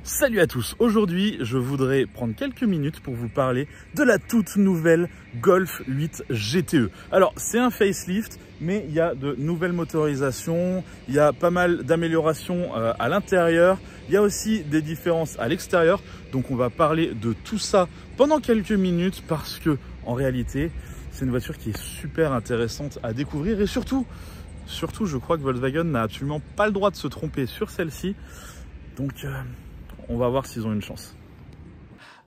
Salut à tous, aujourd'hui je voudrais prendre quelques minutes pour vous parler de la toute nouvelle Golf 8 GTE. Alors c'est un facelift mais il y a de nouvelles motorisations, il y a pas mal d'améliorations à l'intérieur, il y a aussi des différences à l'extérieur. Donc on va parler de tout ça pendant quelques minutes parce que en réalité c'est une voiture qui est super intéressante à découvrir et surtout je crois que Volkswagen n'a absolument pas le droit de se tromper sur celle-ci. Donc on va voir s'ils ont une chance.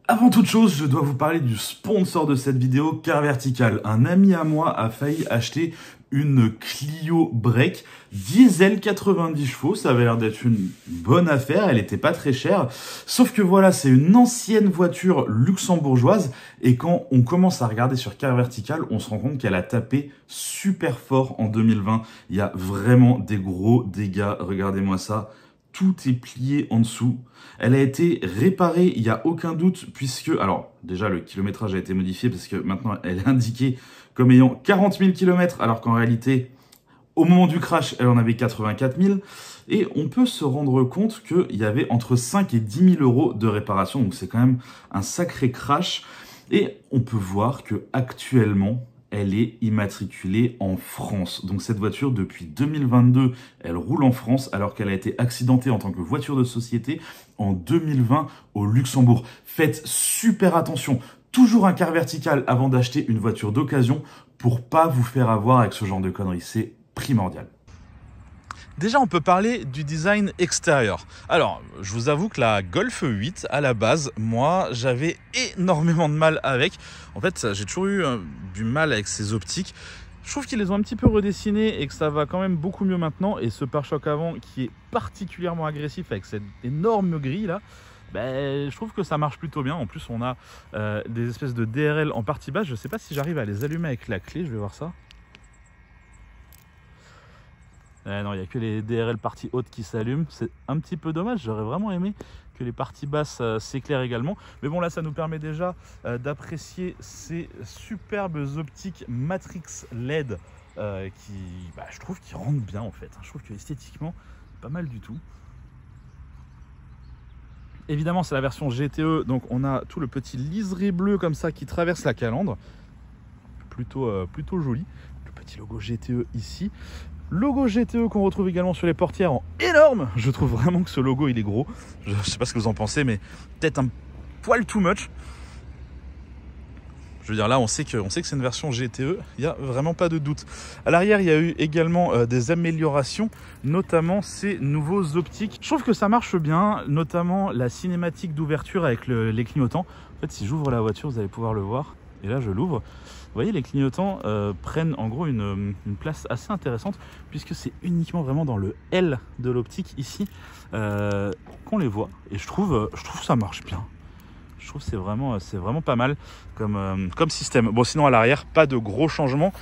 Avant toute chose, je dois vous parler du sponsor de cette vidéo, Car Vertical. Un ami à moi a failli acheter une Clio Break diesel 90 chevaux. Ça avait l'air d'être une bonne affaire, elle n'était pas très chère. Sauf que voilà, c'est une ancienne voiture luxembourgeoise. Et quand on commence à regarder sur Car Vertical, on se rend compte qu'elle a tapé super fort en 2020. Il y a vraiment des gros dégâts, regardez-moi ça. Tout est plié en dessous. Elle a été réparée, il n'y a aucun doute, puisque... Alors, déjà, le kilométrage a été modifié, parce que maintenant, elle est indiquée comme ayant 40 000 km, alors qu'en réalité, au moment du crash, elle en avait 84 000. Et on peut se rendre compte qu'il y avait entre 5 et 10 000 euros de réparation. Donc, c'est quand même un sacré crash. Et on peut voir que actuellement, elle est immatriculée en France. Donc cette voiture, depuis 2022, elle roule en France alors qu'elle a été accidentée en tant que voiture de société en 2020 au Luxembourg. Faites super attention. Toujours un Car Vertical avant d'acheter une voiture d'occasion pour pas vous faire avoir avec ce genre de conneries. C'est primordial. Déjà, on peut parler du design extérieur. Alors, je vous avoue que la Golf 8, à la base, moi, j'avais énormément de mal avec. En fait, j'ai toujours eu du mal avec ces optiques. Je trouve qu'ils les ont un petit peu redessinés et que ça va quand même beaucoup mieux maintenant. Et ce pare-choc avant, qui est particulièrement agressif avec cette énorme grille là, je trouve que ça marche plutôt bien. En plus, on a des espèces de DRL en partie basse. Je ne sais pas si j'arrive à les allumer avec la clé. Je vais voir ça. Non, il n'y a que les DRL partie haute qui s'allument. C'est un petit peu dommage. J'aurais vraiment aimé que les parties basses s'éclairent également. Mais bon, là, ça nous permet déjà d'apprécier ces superbes optiques Matrix LED qui, je trouve, qui rendent bien en fait. Je trouve que esthétiquement, pas mal du tout. Évidemment, c'est la version GTE. Donc, on a tout le petit liseré bleu comme ça qui traverse la calandre. Plutôt joli. Le petit logo GTE ici. Logo GTE qu'on retrouve également sur les portières en énorme. Je trouve vraiment que ce logo il est gros. Je sais pas ce que vous en pensez, mais peut-être un poil too much. Je veux dire, là on sait que c'est une version GTE, il n'y a vraiment pas de doute. À l'arrière, il y a eu également des améliorations, notamment ces nouveaux optiques. Je trouve que ça marche bien, notamment la cinématique d'ouverture avec les clignotants. En fait, si j'ouvre la voiture, vous allez pouvoir le voir. Et là, je l'ouvre. Vous voyez, les clignotants prennent en gros une place assez intéressante puisque c'est uniquement vraiment dans le L de l'optique ici qu'on les voit. Et je trouve que ça marche bien. Je trouve que c'est vraiment pas mal comme système. Bon, sinon à l'arrière, pas de gros changements.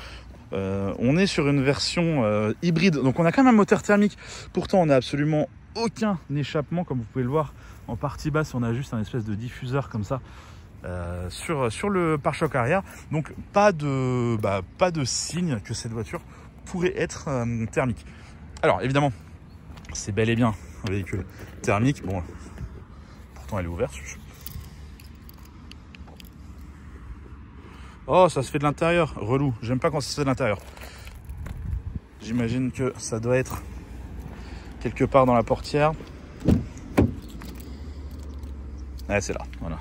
On est sur une version hybride, donc on a quand même un moteur thermique. Pourtant, on n'a absolument aucun échappement, comme vous pouvez le voir. En partie basse, on a juste un espèce de diffuseur comme ça. Sur le pare-choc arrière, donc pas de signe que cette voiture pourrait être thermique. Alors évidemment, c'est bel et bien un véhicule thermique. Bon, pourtant elle est ouverte. Oh, ça se fait de l'intérieur, relou. J'aime pas quand ça se fait de l'intérieur. J'imagine que ça doit être quelque part dans la portière. Ouais, c'est là, voilà.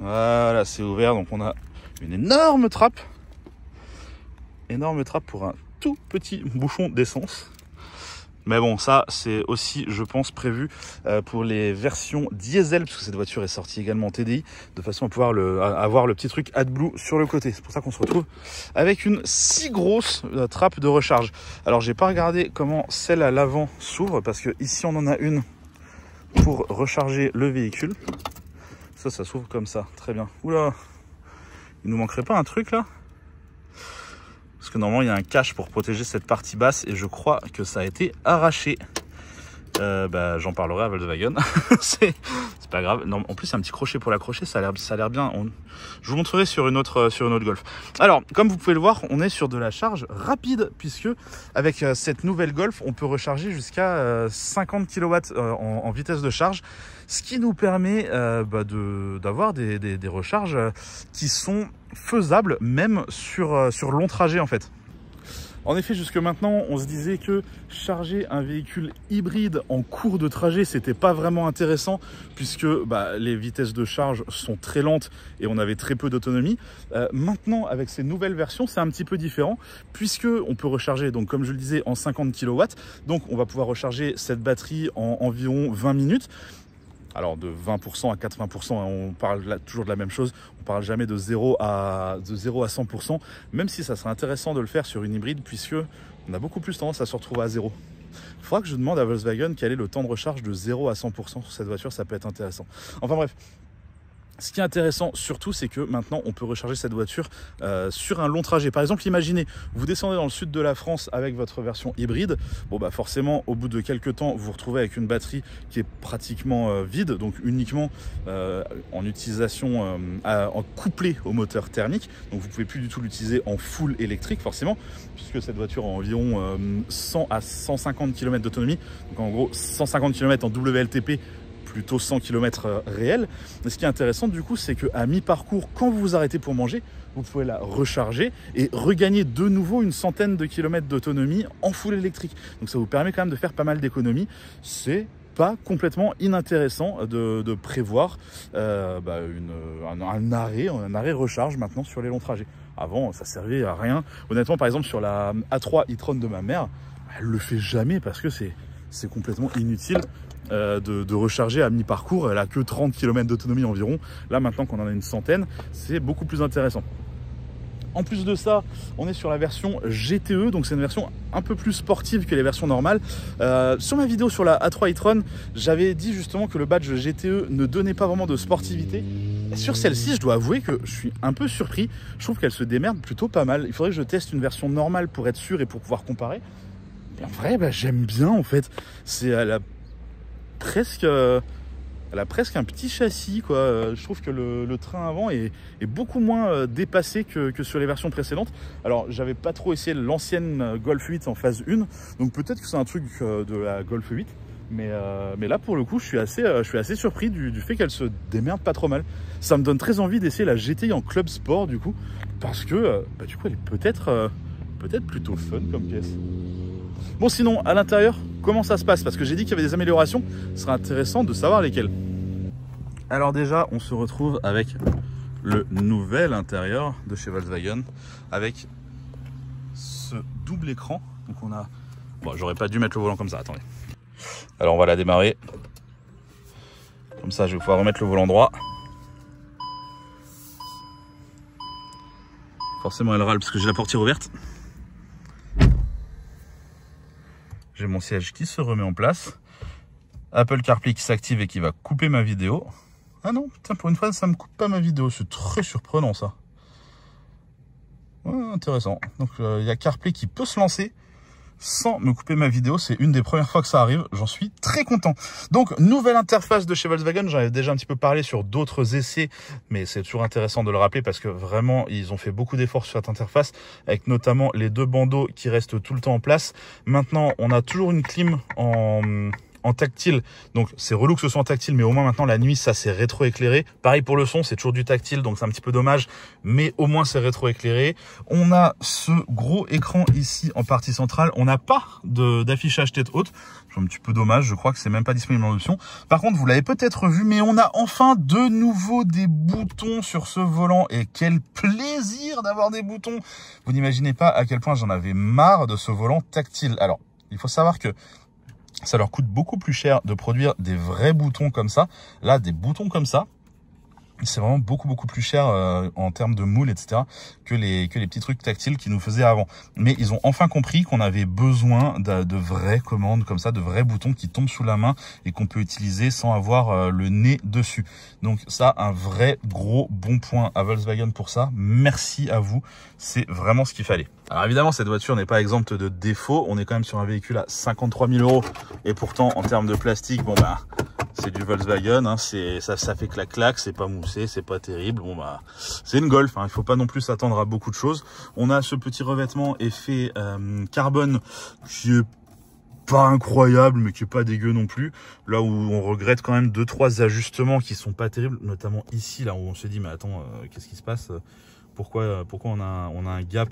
Voilà, c'est ouvert, donc on a une énorme trappe pour un tout petit bouchon d'essence. Mais bon, ça c'est aussi, je pense, prévu pour les versions diesel, parce que cette voiture est sortie également en TDI, de façon à pouvoir avoir le petit truc AdBlue sur le côté. C'est pour ça qu'on se retrouve avec une si grosse trappe de recharge. Alors j'ai pas regardé comment celle à l'avant s'ouvre, parce que ici on en a une pour recharger le véhicule. Ça s'ouvre comme ça, très bien. Oula, il nous manquerait pas un truc là? Parce que normalement il y a un cache pour protéger cette partie basse et je crois que ça a été arraché. j'en parlerai à Volkswagen. c'est pas grave. Non, en plus, c'est un petit crochet pour l'accrocher, ça a l'air bien. Je vous montrerai sur une autre Golf. Alors, comme vous pouvez le voir, on est sur de la charge rapide, puisque avec cette nouvelle Golf, on peut recharger jusqu'à 50 kW en vitesse de charge, ce qui nous permet d'avoir des recharges qui sont faisables, même sur long trajet en fait. En effet, jusque maintenant, on se disait que charger un véhicule hybride en cours de trajet, c'était pas vraiment intéressant puisque les vitesses de charge sont très lentes et on avait très peu d'autonomie. Maintenant, avec ces nouvelles versions, c'est un petit peu différent puisque on peut recharger, donc comme je le disais, en 50 kW. Donc, on va pouvoir recharger cette batterie en environ 20 minutes. Alors de 20% à 80%, on parle là toujours de la même chose, on parle jamais de 0 à 100%, même si ça serait intéressant de le faire sur une hybride puisque on a beaucoup plus tendance à se retrouver à 0. Il faudra que je demande à Volkswagen quel est le temps de recharge de 0 à 100% sur cette voiture, ça peut être intéressant. Enfin bref. Ce qui est intéressant surtout, c'est que maintenant on peut recharger cette voiture sur un long trajet. Par exemple, imaginez, vous descendez dans le sud de la France avec votre version hybride. Bon forcément, au bout de quelques temps, vous vous retrouvez avec une batterie qui est pratiquement vide, donc uniquement en utilisation en couplé au moteur thermique. Donc vous ne pouvez plus du tout l'utiliser en full électrique forcément, puisque cette voiture a environ 100 à 150 km d'autonomie. Donc en gros 150 km en WLTP, plutôt 100 km réels. Mais ce qui est intéressant du coup, c'est qu'à mi-parcours, quand vous vous arrêtez pour manger, vous pouvez la recharger et regagner de nouveau une centaine de kilomètres d'autonomie en full électrique. Donc ça vous permet quand même de faire pas mal d'économies. C'est pas complètement inintéressant de prévoir un arrêt recharge maintenant sur les longs trajets. Avant, ça servait à rien. Honnêtement, par exemple, sur la A3 e-tron de ma mère, elle le fait jamais parce que c'est complètement inutile. De recharger à mi-parcours, elle a que 30 km d'autonomie environ. Là maintenant qu'on en a une centaine, c'est beaucoup plus intéressant. En plus de ça, on est sur la version GTE, donc c'est une version un peu plus sportive que les versions normales. Sur ma vidéo sur la A3 e-tron, j'avais dit justement que le badge GTE ne donnait pas vraiment de sportivité. Et sur celle-ci, je dois avouer que je suis un peu surpris. Je trouve qu'elle se démerde plutôt pas mal. Il faudrait que je teste une version normale pour être sûr et pour pouvoir comparer. Et en vrai, j'aime bien en fait. Elle a presque un petit châssis, quoi. Je trouve que le train avant est beaucoup moins dépassé que sur les versions précédentes. Alors, j'avais pas trop essayé l'ancienne Golf 8 en phase 1, donc peut-être que c'est un truc de la Golf 8. Mais là, pour le coup, je suis assez surpris du fait qu'elle se démerde pas trop mal. Ça me donne très envie d'essayer la GTI en club sport, du coup, parce que du coup, elle est peut-être plutôt fun comme pièce. Bon, sinon, à l'intérieur, comment ça se passe? Parce que j'ai dit qu'il y avait des améliorations. Ce sera intéressant de savoir lesquelles. Alors déjà, on se retrouve avec le nouvel intérieur de chez Volkswagen, avec ce double écran. Donc on a... Bon, j'aurais pas dû mettre le volant comme ça, attendez. Alors on va la démarrer. Comme ça, je vais pouvoir remettre le volant droit. Forcément, elle râle parce que j'ai la portière ouverte. J'ai mon siège qui se remet en place. Apple CarPlay qui s'active et qui va couper ma vidéo. Ah non, putain, pour une fois, ça ne me coupe pas ma vidéo. C'est très surprenant, ça. Ouais, intéressant. Donc, il y a CarPlay qui peut se lancer sans me couper ma vidéo. C'est une des premières fois que ça arrive. J'en suis très content. Donc, nouvelle interface de chez Volkswagen. J'en avais déjà un petit peu parlé sur d'autres essais, mais c'est toujours intéressant de le rappeler parce que vraiment, ils ont fait beaucoup d'efforts sur cette interface, avec notamment les deux bandeaux qui restent tout le temps en place. Maintenant, on a toujours une clim en tactile, donc c'est relou que ce soit en tactile, mais au moins maintenant la nuit ça c'est rétro-éclairé. Pareil pour le son, c'est toujours du tactile, donc c'est un petit peu dommage, mais au moins c'est rétro-éclairé. On a ce gros écran ici en partie centrale, on n'a pas d'affichage tête haute, c'est un petit peu dommage, je crois que c'est même pas disponible en option. Par contre, vous l'avez peut-être vu, mais on a enfin de nouveau des boutons sur ce volant, et quel plaisir d'avoir des boutons. Vous n'imaginez pas à quel point j'en avais marre de ce volant tactile. Alors, il faut savoir que ça leur coûte beaucoup plus cher de produire des vrais boutons comme ça. Là, des boutons comme ça, c'est vraiment beaucoup plus cher en termes de moule, etc. que les petits trucs tactiles qu'ils nous faisaient avant. Mais ils ont enfin compris qu'on avait besoin de vraies commandes comme ça, de vrais boutons qui tombent sous la main et qu'on peut utiliser sans avoir le nez dessus. Donc ça, un vrai gros bon point à Volkswagen pour ça. Merci à vous, c'est vraiment ce qu'il fallait. Alors évidemment, cette voiture n'est pas exempte de défauts. On est quand même sur un véhicule à 53 000 € et pourtant en termes de plastique, bon bah c'est du Volkswagen, hein, ça fait clac-clac, c'est pas moussé, c'est pas terrible. Bon bah, c'est une Golf, hein, il faut pas non plus s'attendre à beaucoup de choses. On a ce petit revêtement effet carbone qui est pas incroyable, mais qui est pas dégueu non plus. Là où on regrette quand même 2-3 ajustements qui sont pas terribles, notamment ici, là où on se dit mais attends, qu'est-ce qui se passe? Pourquoi on a un gap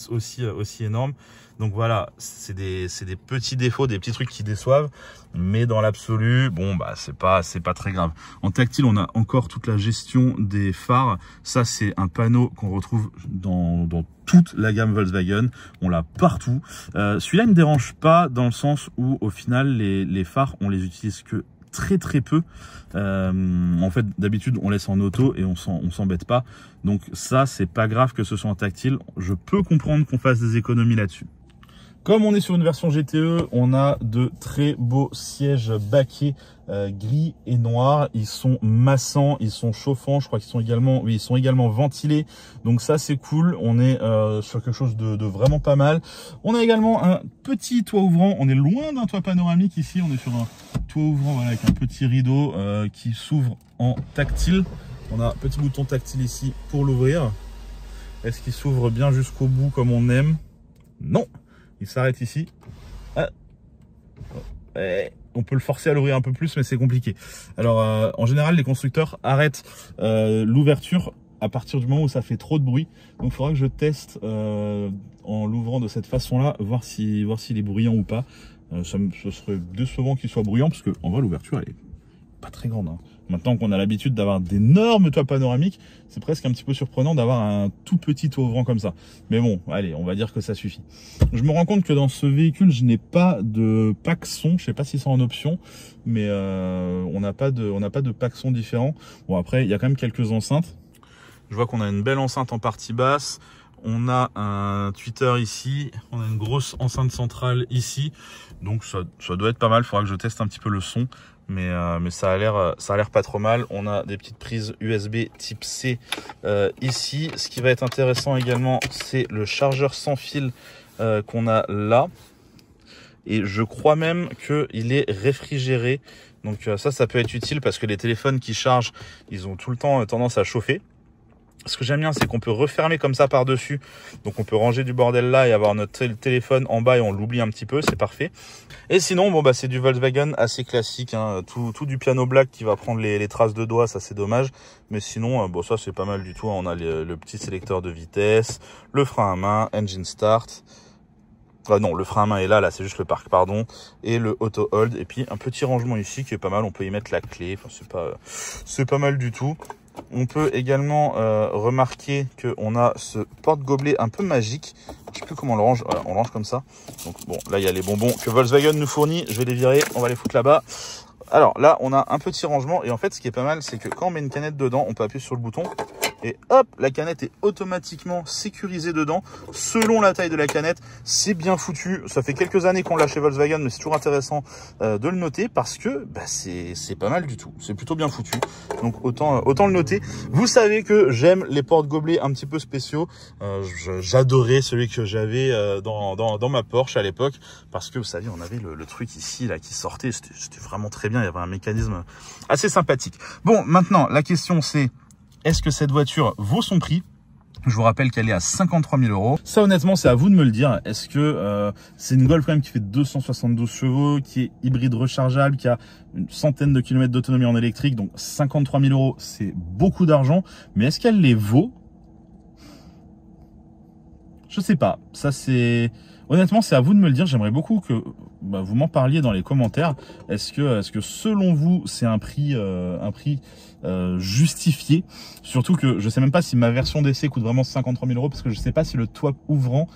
aussi énorme. Donc voilà, c'est des petits défauts, des petits trucs qui déçoivent, mais dans l'absolu, bon bah c'est pas très grave. En tactile, on a encore toute la gestion des phares. Ça, c'est un panneau qu'on retrouve dans toute la gamme Volkswagen. On l'a partout. Celui-là ne me dérange pas dans le sens où au final les phares, on les utilise que très peu. En fait, d'habitude, on laisse en auto et on s'embête pas. Donc ça, c'est pas grave que ce soit en tactile. Je peux comprendre qu'on fasse des économies là-dessus. Comme on est sur une version GTE, on a de très beaux sièges baquets gris et noirs. Ils sont massants, ils sont chauffants. Je crois qu'ils sont également, oui, ils sont également ventilés. Donc ça, c'est cool. On est sur quelque chose de vraiment pas mal. On a également un petit toit ouvrant. On est loin d'un toit panoramique ici. On est sur un toit ouvrant, voilà, avec un petit rideau qui s'ouvre en tactile. On a un petit bouton tactile ici pour l'ouvrir. Est-ce qu'il s'ouvre bien jusqu'au bout comme on aime? Non. Il s'arrête ici. Ah. On peut le forcer à l'ouvrir un peu plus, mais c'est compliqué. Alors, en général, les constructeurs arrêtent l'ouverture à partir du moment où ça fait trop de bruit. Donc, il faudra que je teste en l'ouvrant de cette façon-là, voir s'il est bruyant ou pas. Ce serait décevant qu'il soit bruyant, parce que en vrai, l'ouverture, elle est pas très grande, hein. Maintenant qu'on a l'habitude d'avoir d'énormes toits panoramiques, c'est presque un petit peu surprenant d'avoir un tout petit toit ouvrant comme ça. Mais bon, allez, on va dire que ça suffit. Je me rends compte que dans ce véhicule, je n'ai pas de pack son. Je sais pas si c'est en option, mais on n'a pas de pack son différent. Bon, après, il y a quand même quelques enceintes. Je vois qu'on a une belle enceinte en partie basse. On a un tweeter ici, on a une grosse enceinte centrale ici, donc ça doit être pas mal. Il faudra que je teste un petit peu le son, mais ça a l'air pas trop mal. On a des petites prises USB type C ici. Ce qui va être intéressant également, c'est le chargeur sans fil qu'on a là, et je crois même qu'il est réfrigéré. Donc ça peut être utile parce que les téléphones qui chargent, ils ont tout le temps tendance à chauffer. Ce que j'aime bien, c'est qu'on peut refermer comme ça par-dessus. Donc on peut ranger du bordel là et avoir notre téléphone en bas et on l'oublie un petit peu, c'est parfait. Et sinon, bon bah c'est du Volkswagen assez classique, hein. Tout du piano black qui va prendre les traces de doigts, ça c'est dommage. Mais sinon, bon ça c'est pas mal du tout, hein. On a le petit sélecteur de vitesse, le frein à main, engine start. Non, le frein à main est là c'est juste le parc, pardon. Et le auto hold. Et puis un petit rangement ici qui est pas mal, on peut y mettre la clé. Enfin, c'est pas mal du tout. On peut également remarquer qu'on a ce porte-gobelet un peu magique. Je sais plus comment on le range. Voilà, on range comme ça. Donc bon, là il y a les bonbons que Volkswagen nous fournit. Je vais les virer, on va les foutre là-bas. Alors là, on a un petit rangement. Et en fait, ce qui est pas mal, c'est que quand on met une canette dedans, on peut appuyer sur le bouton. Et hop, la canette est automatiquement sécurisée dedans selon la taille de la canette. C'est bien foutu. Ça fait quelques années qu'on l'a chez Volkswagen, mais c'est toujours intéressant de le noter parce que bah, c'est pas mal du tout. C'est plutôt bien foutu. Donc autant le noter. Vous savez que j'aime les porte-gobelets un petit peu spéciaux. J'adorais celui que j'avais dans ma Porsche à l'époque parce que vous savez, on avait le truc ici là qui sortait. C'était vraiment très bien. Il y avait un mécanisme assez sympathique. Bon, maintenant la question c'est: est-ce que cette voiture vaut son prix? Je vous rappelle qu'elle est à 53 000 €. Ça, honnêtement, c'est à vous de me le dire. Est-ce que c'est une Golf quand même qui fait 272 chevaux, qui est hybride rechargeable, qui a une centaine de kilomètres d'autonomie en électrique, donc 53 000 €, c'est beaucoup d'argent. Mais est-ce qu'elle les vaut? Je sais pas, ça c'est... Honnêtement, c'est à vous de me le dire. J'aimerais beaucoup que vous m'en parliez dans les commentaires. Est-ce que selon vous, c'est un prix justifié? Surtout que je sais même pas si ma version d'essai coûte vraiment 53 000 €, parce que je sais pas si le toit ouvrant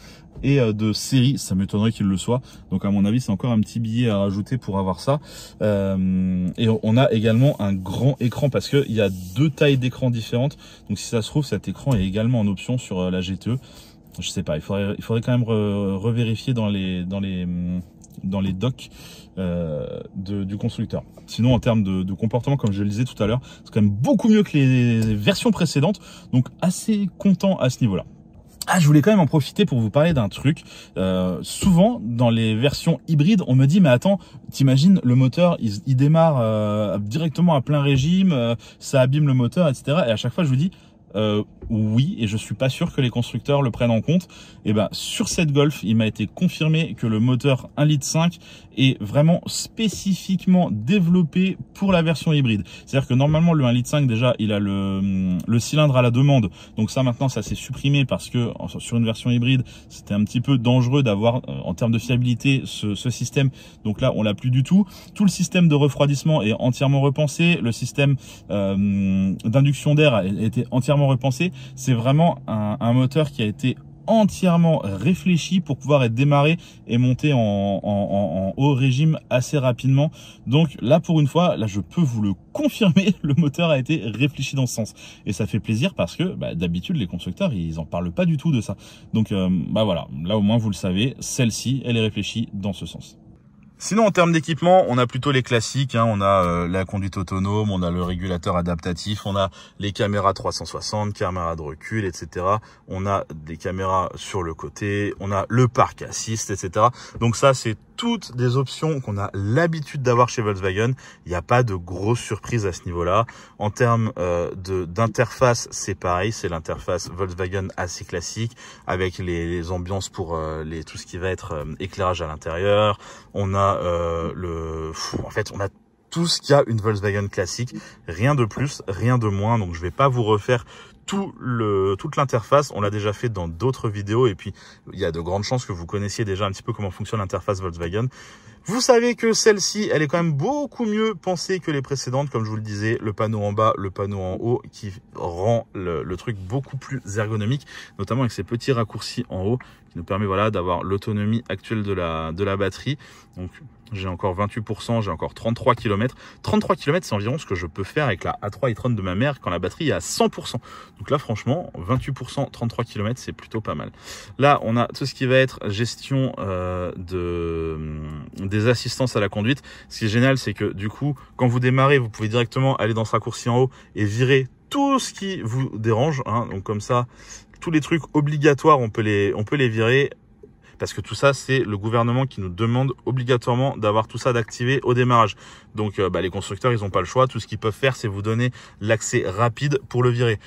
est de série. Ça m'étonnerait qu'il le soit. Donc à mon avis, c'est encore un petit billet à rajouter pour avoir ça. Et on a également un grand écran, parce qu'il y a 2 tailles d'écran différentes. Donc si ça se trouve, cet écran est également en option sur la GTE. Je sais pas, il faudrait quand même revérifier dans les docs du constructeur. Sinon, en termes de comportement, comme je le disais tout à l'heure, c'est quand même beaucoup mieux que les versions précédentes. Donc, assez content à ce niveau-là. Ah, je voulais quand même en profiter pour vous parler d'un truc. Souvent, dans les versions hybrides, on me dit, mais attends, t'imagines, le moteur, il démarre directement à plein régime, ça abîme le moteur, etc. Et à chaque fois, je vous dis... oui, et je suis pas sûr que les constructeurs le prennent en compte. Et ben sur cette Golf, il m'a été confirmé que le moteur 1,5 litre est vraiment spécifiquement développé pour la version hybride. C'est-à-dire que normalement le 1,5 litre déjà, il a le cylindre à la demande. Donc ça maintenant ça s'est supprimé parce que sur une version hybride, c'était un petit peu dangereux d'avoir en termes de fiabilité ce système. Donc là, on l'a plus du tout. Tout le système de refroidissement est entièrement repensé. Le système d'induction d'air a été entièrement repensé. C'est vraiment un moteur qui a été entièrement réfléchi pour pouvoir être démarré et monté en haut régime assez rapidement. Donc là, pour une fois, là je peux vous le confirmer, le moteur a été réfléchi dans ce sens. Et ça fait plaisir parce que d'habitude les constructeurs ils en parlent pas du tout de ça. Donc voilà, là au moins vous le savez, celle-ci elle est réfléchie dans ce sens. Sinon, en termes d'équipement, on a plutôt les classiques. Hein. On a la conduite autonome, on a le régulateur adaptatif, on a les caméras 360, caméras de recul, etc. On a des caméras sur le côté, on a le park assist, etc. Donc ça, c'est toutes des options qu'on a l'habitude d'avoir chez Volkswagen. Il n'y a pas de grosses surprises à ce niveau-là. En termes d'interface, c'est pareil, c'est l'interface Volkswagen assez classique avec les ambiances pour tout ce qui va être éclairage à l'intérieur. On a en fait, on a tout ce qu'il y a une Volkswagen classique, rien de plus, rien de moins. Donc je vais pas vous refaire toute l'interface, on l'a déjà fait dans d'autres vidéos et puis il y a de grandes chances que vous connaissiez déjà un petit peu comment fonctionne l'interface Volkswagen. Vous savez que celle-ci, elle est quand même beaucoup mieux pensée que les précédentes, comme je vous le disais, le panneau en bas, le panneau en haut, qui rend le truc beaucoup plus ergonomique, notamment avec ces petits raccourcis en haut, qui nous permet voilà d'avoir l'autonomie actuelle de la batterie. Donc j'ai encore 28%, j'ai encore 33 km. 33 km, c'est environ ce que je peux faire avec la A3 e-tron de ma mère quand la batterie est à 100%. Donc là, franchement, 28%, 33 km, c'est plutôt pas mal. Là, on a tout ce qui va être gestion des assistances à la conduite. Ce qui est génial, c'est que du coup, quand vous démarrez, vous pouvez directement aller dans ce raccourci en haut et virer tout ce qui vous dérange. Hein. Donc comme ça, tous les trucs obligatoires, on peut les virer. Parce que tout ça, c'est le gouvernement qui nous demande obligatoirement d'avoir tout ça d'activer au démarrage. Donc les constructeurs, ils n'ont pas le choix. Tout ce qu'ils peuvent faire, c'est vous donner l'accès rapide pour le virer.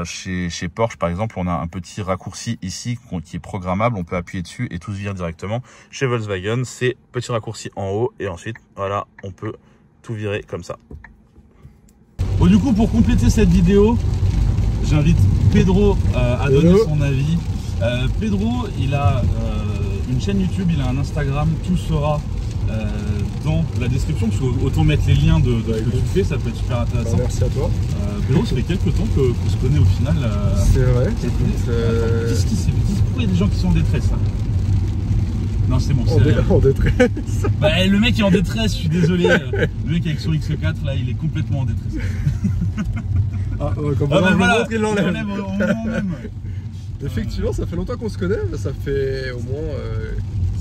Chez Porsche, par exemple, on a un petit raccourci ici qui est programmable. On peut appuyer dessus et tout se vire directement. Chez Volkswagen, c'est petit raccourci en haut. Et ensuite, voilà, on peut tout virer comme ça. Bon, du coup, pour compléter cette vidéo, j'invite Pedro à donner son avis. Pedro, il a une chaîne YouTube, il a un Instagram, tout sera dans la description, parce qu'autant mettre les liens de ce que tu fais, ça peut être super intéressant. Merci à toi. Pedro, ça fait quelques temps qu'on se connaît au final. C'est vrai. Qu'est-ce qui s'est fait? Pourquoi il y a des gens qui sont en détresse là? Non, c'est bon. En détresse. Le mec est en détresse, je suis désolé. Le mec avec son X4, là, il est complètement en détresse. Comme voilà, il l'enlève. Effectivement, ça fait longtemps qu'on se connaît, ça fait au moins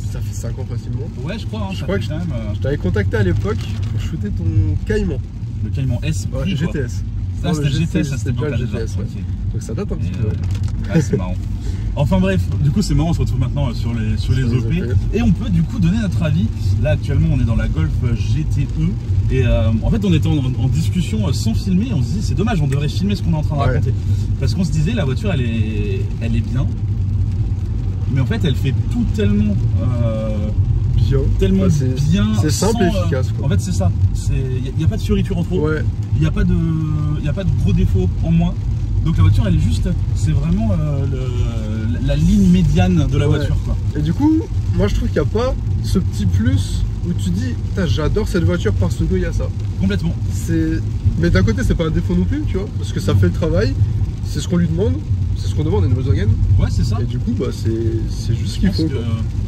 ça fait 5 ans facilement. Ouais, je crois. Hein, je crois que je t'avais contacté à l'époque pour shooter ton Cayman. Le Cayman S, ouais, GTS. Ça, c'était le GTS, c'était déjà le GTS. Ouais. Okay. Donc ça date un petit peu. Ah, c'est marrant. Enfin bref, du coup c'est marrant, on se retrouve maintenant sur les OP. Et on peut du coup donner notre avis. Là actuellement on est dans la Golf GTE. Et en fait on était en discussion sans filmer. On se dit c'est dommage, on devrait filmer ce qu'on est en train de raconter. Parce qu'on se disait la voiture elle est bien. Mais en fait elle fait tout tellement bien. C'est simple et efficace. En fait c'est ça. Il n'y a pas de fioriture en trop. Ouais. Il n'y a pas de gros défauts en moins. Donc la voiture elle est juste, c'est vraiment la ligne médiane de la voiture, quoi. Et du coup, moi je trouve qu'il n'y a pas ce petit plus où tu dis, j'adore cette voiture parce qu'il y a ça. Complètement. Mais d'un côté, c'est pas un défaut non plus, tu vois, parce que ça fait le travail, c'est ce qu'on lui demande, c'est ce qu'on demande à une Volkswagen. Ouais, c'est ça. Et du coup, bah, c'est juste ce qu'il faut.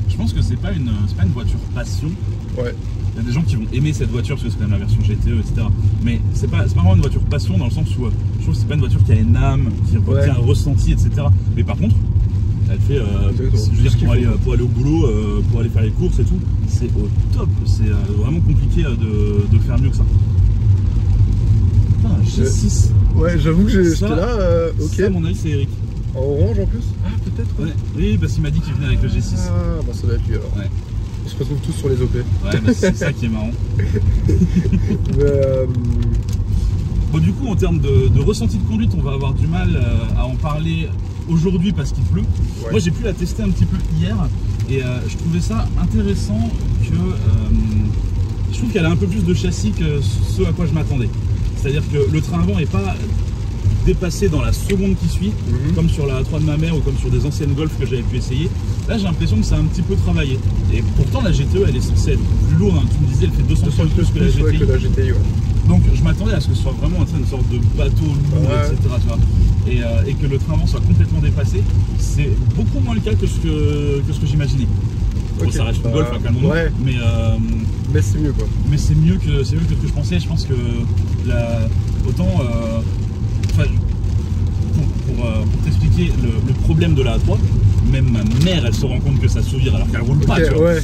Je pense que c'est pas une voiture passion. Ouais. Il y a des gens qui vont aimer cette voiture parce que c'est quand même la version GTE, etc. Mais c'est pas vraiment une voiture passion dans le sens où je trouve que c'est pas une voiture qui a une âme, qui a un ressenti, etc. Mais par contre, elle fait, je veux dire, pour aller au boulot, pour aller faire les courses et tout, c'est au top. C'est vraiment compliqué de faire mieux que ça. Putain, G6. Ouais, j'avoue que j'étais là, ok. Ça, à mon avis, c'est Eric. En orange en plus? Ah, peut-être. Ouais. Oui, parce qu'il m'a dit qu'il venait avec le G6. Ah, bah ça doit être lui alors. Ouais. Ils se retrouvent tous sur les OP. Ouais, bah, c'est ça qui est marrant. Mais, bon, du coup, en termes de ressenti de conduite, on va avoir du mal à en parler aujourd'hui parce qu'il pleut. Ouais. Moi, j'ai pu la tester un petit peu hier et je trouvais ça intéressant que je trouve qu'elle a un peu plus de châssis que ce à quoi je m'attendais. C'est-à-dire que le train avant n'est pas dépassé dans la seconde qui suit, comme sur la A3 de ma mère ou comme sur des anciennes Golf que j'avais pu essayer. Là, j'ai l'impression que ça a un petit peu travaillé. Et pourtant, la GTE, elle est censée être plus lourde. Hein. Tu me disais, elle fait 200 kg plus que la GTI. Ouais. Donc, je m'attendais à ce que ce soit vraiment une sorte de bateau lourd, etc. Tu vois. Et que le train avant soit complètement dépassé. C'est beaucoup moins le cas que ce que j'imaginais. Okay. Bon, ça reste une Golf, calmons-nous. Ouais. Mais c'est mieux, quoi. Mais c'est mieux que ce que je pensais. Je pense que autant... pour t'expliquer le problème de la A3, même ma mère elle se rend compte que ça sourire alors qu'elle roule pas, tu vois. Ouais.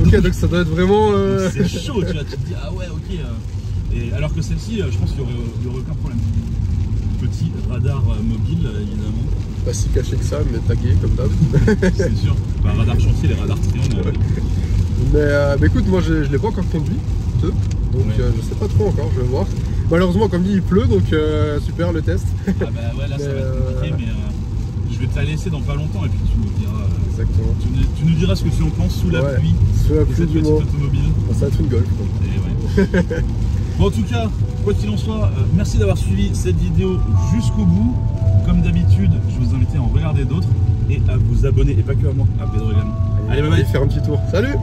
Ok, donc ça doit être vraiment... C'est chaud, tu vois, tu te dis ah ouais, ok. Et alors que celle-ci, je pense qu'il n'y aurait aucun problème. Petit radar mobile, évidemment. Pas si caché que ça, mais tagué comme d'hab. C'est sûr. Bah, radar chantier, les radars triangles. Mais écoute, moi je l'ai pas encore conduit, donc je sais pas trop encore, je vais voir. Malheureusement, comme dit, il pleut, donc super le test. Ah bah ouais, là ça va être compliqué, mais je vais te la laisser dans pas longtemps et puis tu nous diras. Exactement. Tu nous diras ce que tu en penses sous la pluie. Sous la pluie du petite automobile. Ça va être une Golf, quoi. Et ouais. Bon, en tout cas, quoi qu'il en soit, merci d'avoir suivi cette vidéo jusqu'au bout. Comme d'habitude, je vous invite à en regarder d'autres et à vous abonner, et pas que à moi, à Pedro également. Allez, bye bye. Faire un petit tour. Salut!